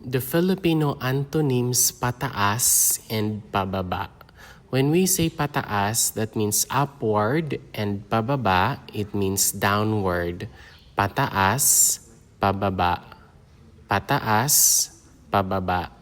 The Filipino antonyms pataas and pababa. When we say pataas, that means upward, and pababa, it means downward. Pataas, pababa. Pataas, pababa.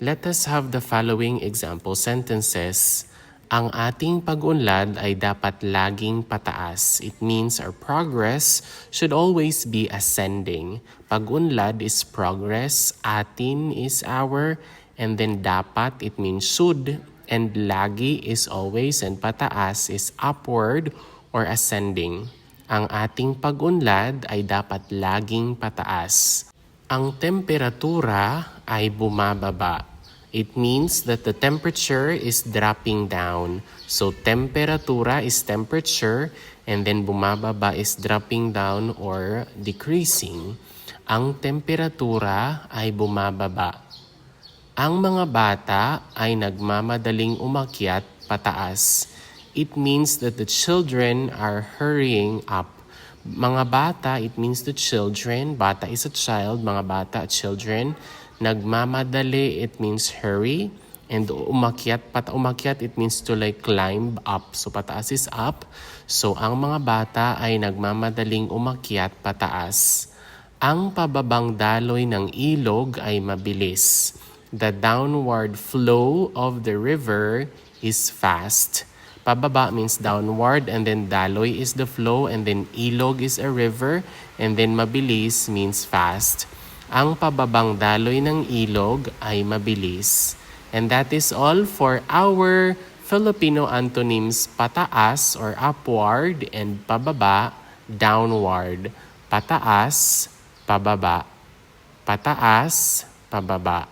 Let us have the following example sentences. Ang ating pag-unlad ay dapat laging pataas. It means our progress should always be ascending. Pag-unlad is progress, atin is our, and then dapat it means should, and lagi is always, and pataas is upward or ascending. Ang ating pag-unlad ay dapat laging pataas. Ang temperatura ay bumababa. It means that the temperature is dropping down. So temperatura is temperature, and then bumababa is dropping down or decreasing. Ang temperatura ay bumababa. Ang mga bata ay nagmamadaling umakyat pataas. It means that the children are hurrying up. Mga bata, it means the children. Bata is a child. Mga bata, children. Nagmamadali, it means hurry. And umakyat, umakyat, it means to like climb up. So pataas is up. So ang mga bata ay nagmamadaling umakyat pataas. Ang pababang daloy ng ilog ay mabilis. The downward flow of the river is fast. Pababa means downward, and then daloy is the flow, and then ilog is a river, and then mabilis means fast. Ang pababang daloy ng ilog ay mabilis. And that is all for our Filipino antonyms pataas or upward, and pababa, downward. Pataas, pababa. Pataas, pababa.